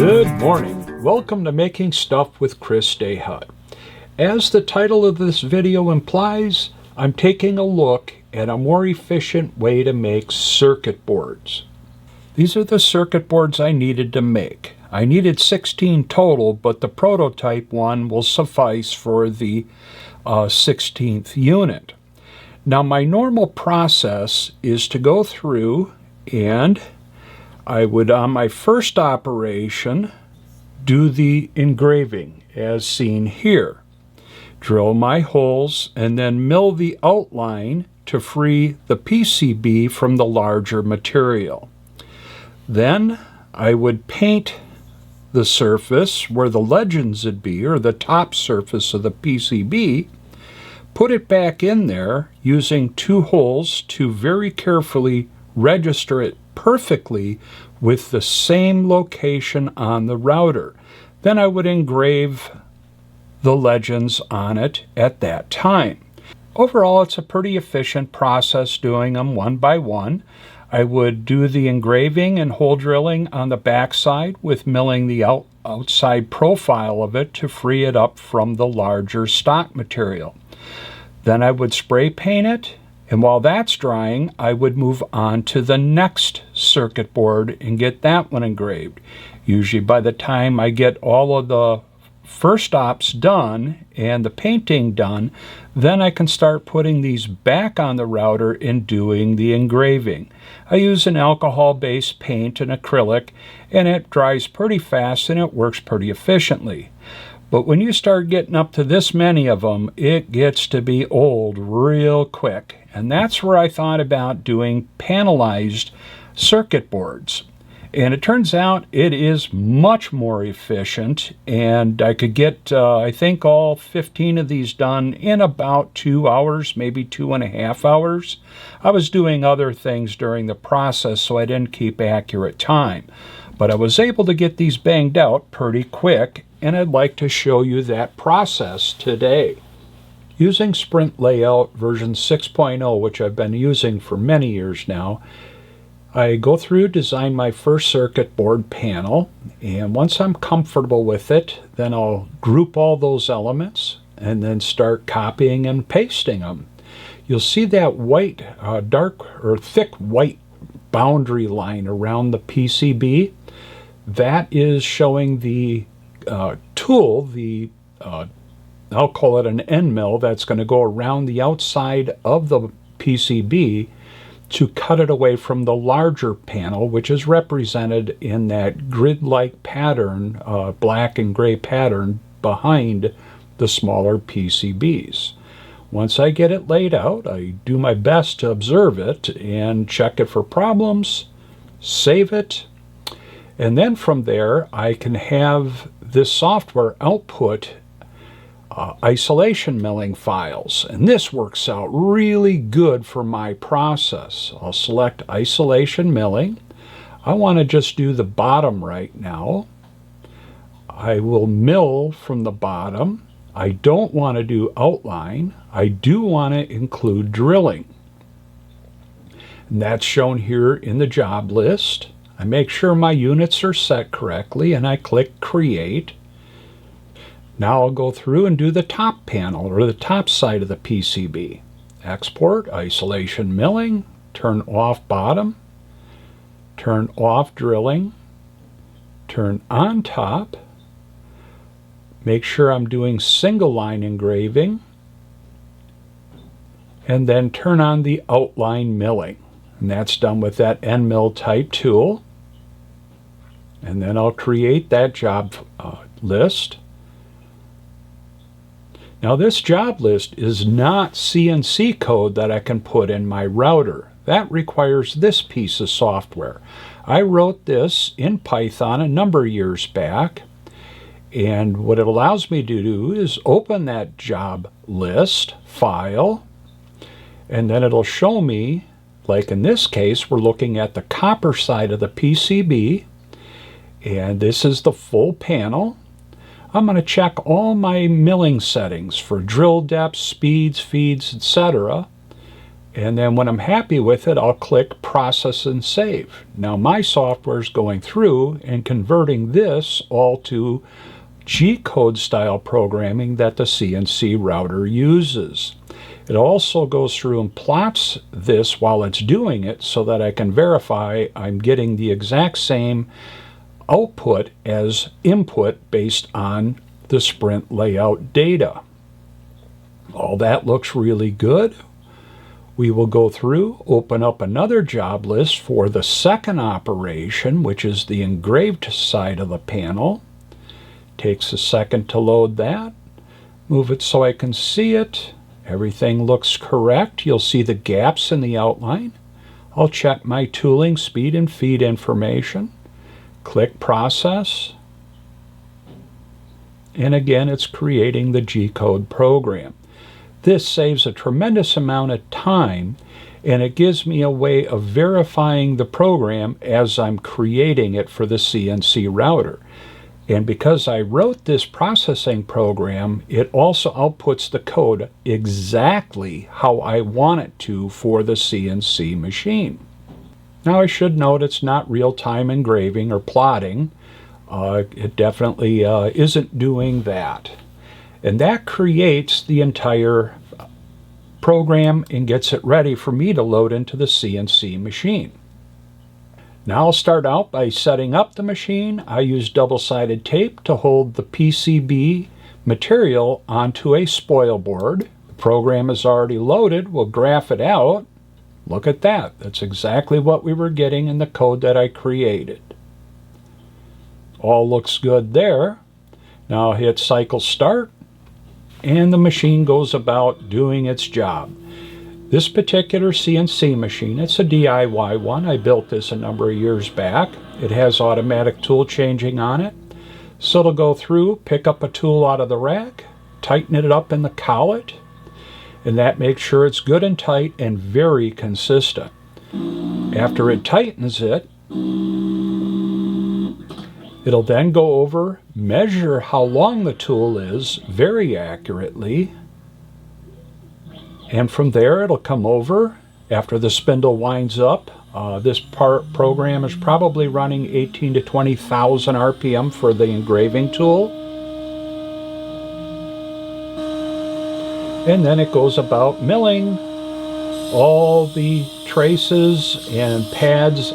Good morning. Welcome to Making Stuff with Chris Dayhut. As the title of this video implies, I'm taking a look at a more efficient way to make circuit boards. These are the circuit boards I needed to make. I needed 16 total, but the prototype one will suffice for the 16th unit. Now my normal process is to go through and I would, on my first operation, do the engraving as seen here. Drill my holes and then mill the outline to free the PCB from the larger material. Then I would paint the surface where the legends would be, or the top surface of the PCB, put it back in there using two holes to very carefully register it perfectly with the same location on the router. Then I would engrave the legends on it at that time. Overall, it's a pretty efficient process doing them one by one. I would do the engraving and hole drilling on the back side with milling the outside profile of it to free it up from the larger stock material. Then I would spray paint it, and while that's drying, I would move on to the next circuit board and get that one engraved. Usually by the time I get all of the first ops done and the painting done, then I can start putting these back on the router and doing the engraving. I use an alcohol-based paint and acrylic, and it dries pretty fast and it works pretty efficiently. But when you start getting up to this many of them, it gets to be old real quick. And that's where I thought about doing panelized circuit boards. And it turns out it is much more efficient, and I could get, I think, all 15 of these done in about 2 hours, maybe 2.5 hours. I was doing other things during the process, so I didn't keep accurate time. But I was able to get these banged out pretty quick, and I'd like to show you that process today. Using Sprint Layout version 6.0, which I've been using for many years now, I go through, design my first circuit board panel, and once I'm comfortable with it, then I'll group all those elements and then start copying and pasting them. You'll see that white, dark or thick white boundary line around the PCB. That is showing the tool, I'll call it an end mill, that's going to go around the outside of the PCB to cut it away from the larger panel, which is represented in that grid-like pattern, black and gray pattern behind the smaller PCBs. Once I get it laid out, I do my best to observe it and check it for problems, save it, and then from there I can have this software output isolation milling files, and this works out really good for my process. I'll select isolation milling. I want to just do the bottom right now. I will mill from the bottom. I don't want to do outline. I do want to include drilling, and that's shown here in the job list. I make sure my units are set correctly and I click create. Now I'll go through and do the top panel, or the top side of the PCB. Export, isolation milling, turn off bottom, turn off drilling, turn on top, make sure I'm doing single line engraving, and then turn on the outline milling. And that's done with that end mill type tool. And then I'll create that job list. Now this job list is not CNC code that I can put in my router. That requires this piece of software. I wrote this in Python a number of years back, and what it allows me to do is open that job list file, and then it'll show me, like in this case, we're looking at the copper side of the PCB, and this is the full panel. I'm going to check all my milling settings for drill depths, speeds, feeds, etc. And then when I'm happy with it, I'll click Process and Save. Now my software is going through and converting this all to G-code style programming that the CNC router uses. It also goes through and plots this while it's doing it so that I can verify I'm getting the exact same output as input based on the sprint layout data. All that looks really good. We will go through, open up another job list for the second operation, which is the engraved side of the panel. Takes a second to load that. Move it so I can see it. Everything looks correct. You'll see the gaps in the outline. I'll check my tooling, speed, and feed information. Click Process. And again, it's creating the G-code program. This saves a tremendous amount of time, and it gives me a way of verifying the program as I'm creating it for the CNC router. And because I wrote this processing program, it also outputs the code exactly how I want it to for the CNC machine. Now I should note it's not real-time engraving or plotting. It definitely isn't doing that. And that creates the entire program and gets it ready for me to load into the CNC machine. Now I'll start out by setting up the machine. I use double-sided tape to hold the PCB material onto a spoil board. The program is already loaded. We'll graph it out. Look at that. That's exactly what we were getting in the code that I created. All looks good there. Now I'll hit cycle start, and the machine goes about doing its job. This particular CNC machine, it's a DIY one. I built this a number of years back. It has automatic tool changing on it. So it'll go through, pick up a tool out of the rack, tighten it up in the collet, and that makes sure it's good and tight and very consistent. After it tightens it, it'll then go over, measure how long the tool is very accurately, and from there it'll come over after the spindle winds up. This program is probably running 18 to 20,000 RPM for the engraving tool. And then it goes about milling all the traces and pads,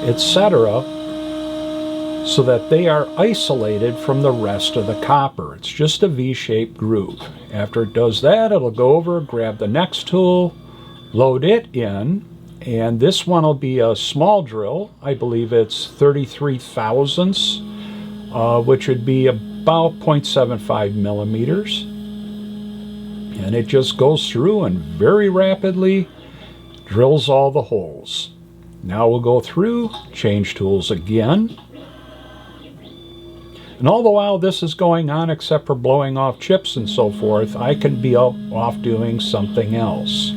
etc., so that they are isolated from the rest of the copper. It's just a V-shaped groove. After it does that, it'll go over, grab the next tool, load it in, and this one will be a small drill. I believe it's 33 thousandths, which would be about 0.75 millimeters. And it just goes through and very rapidly drills all the holes. Now we'll go through, change tools again. And all the while this is going on, except for blowing off chips and so forth, I can be off doing something else.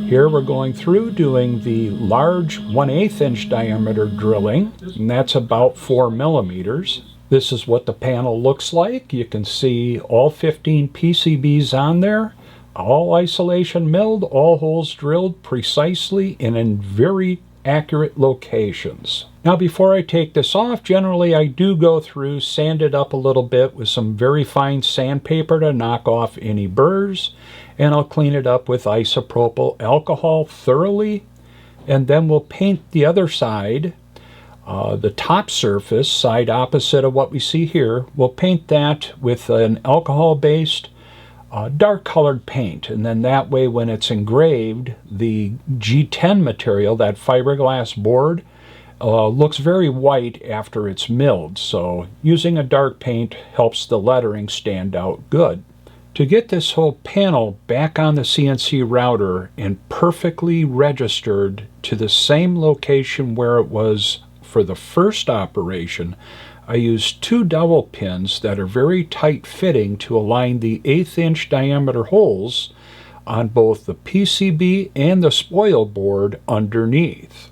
Here we're going through doing the large 1/8 inch diameter drilling, and that's about 4 millimeters. This is what the panel looks like. You can see all 15 PCBs on there, all isolation milled, all holes drilled precisely and in very accurate locations. Now before I take this off, generally I do go through, sand it up a little bit with some very fine sandpaper to knock off any burrs, and I'll clean it up with isopropyl alcohol thoroughly, and then we'll paint the other side, the top surface, side opposite of what we see here. We'll paint that with an alcohol-based dark colored paint, and then that way when it's engraved, the G10 material, that fiberglass board, looks very white after it's milled, so using a dark paint helps the lettering stand out good. To get this whole panel back on the CNC router and perfectly registered to the same location where it was for the first operation, I used 2 dowel pins that are very tight fitting to align the 1/8 inch diameter holes on both the PCB and the spoil board underneath.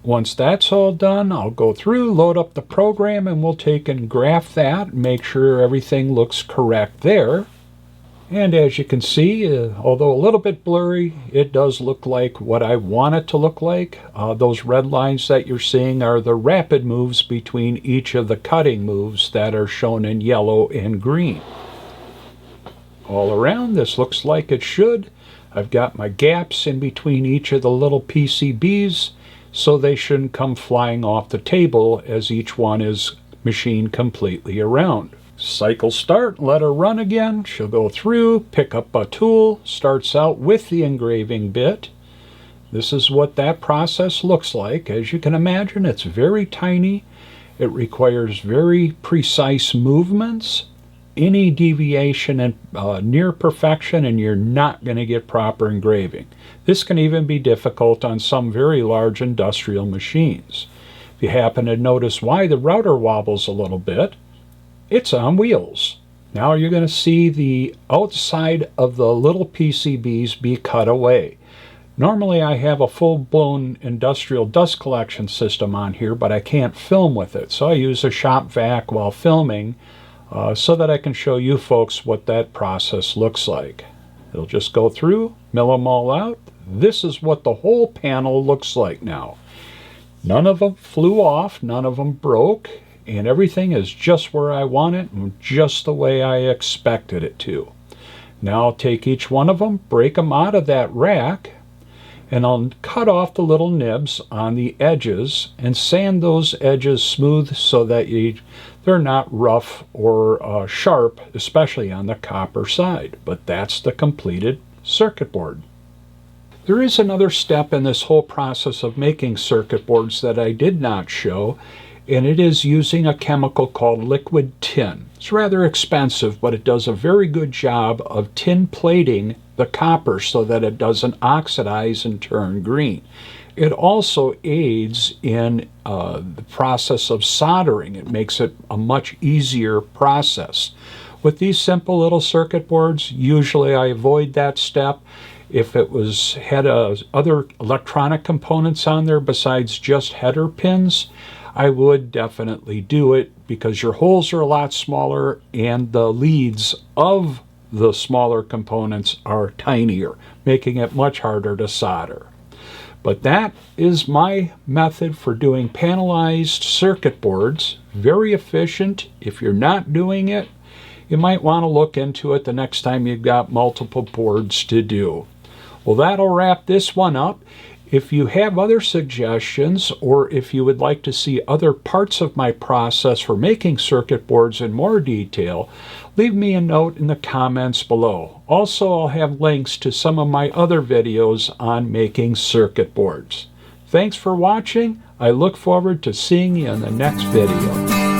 Once that's all done, I'll go through, load up the program, and we'll take and graph that and make sure everything looks correct there. And as you can see, although a little bit blurry, it does look like what I want it to look like. Those red lines that you're seeing are the rapid moves between each of the cutting moves that are shown in yellow and green. All around, this looks like it should. I've got my gaps in between each of the little PCBs, so they shouldn't come flying off the table as each one is machined completely around. Cycle start, let her run again. She'll go through, pick up a tool, starts out with the engraving bit. This is what that process looks like. As you can imagine, it's very tiny. It requires very precise movements. Any deviation and near perfection, and you're not going to get proper engraving. This can even be difficult on some very large industrial machines. If you happen to notice why the router wobbles a little bit, it's on wheels. Now you're going to see the outside of the little PCBs be cut away. Normally I have a full-blown industrial dust collection system on here, but I can't film with it. So I use a shop vac while filming so that I can show you folks what that process looks like. It'll just go through, mill them all out. This is what the whole panel looks like now. None of them flew off, none of them broke. And everything is just where I want it and just the way I expected it to. Now I'll take each one of them, break them out of that rack, and I'll cut off the little nibs on the edges and sand those edges smooth so that they're not rough or sharp, especially on the copper side. But that's the completed circuit board. There is another step in this whole process of making circuit boards that I did not show, and it is using a chemical called liquid tin. It's rather expensive, but it does a very good job of tin plating the copper so that it doesn't oxidize and turn green. It also aids in the process of soldering. It makes it a much easier process. With these simple little circuit boards, usually I avoid that step. If it had other electronic components on there besides just header pins, I would definitely do it because your holes are a lot smaller and the leads of the smaller components are tinier, making it much harder to solder. But that is my method for doing panelized circuit boards. Very efficient. If you're not doing it, you might want to look into it the next time you've got multiple boards to do. Well, that'll wrap this one up. If you have other suggestions, or if you would like to see other parts of my process for making circuit boards in more detail, leave me a note in the comments below. Also, I'll have links to some of my other videos on making circuit boards. Thanks for watching. I look forward to seeing you in the next video.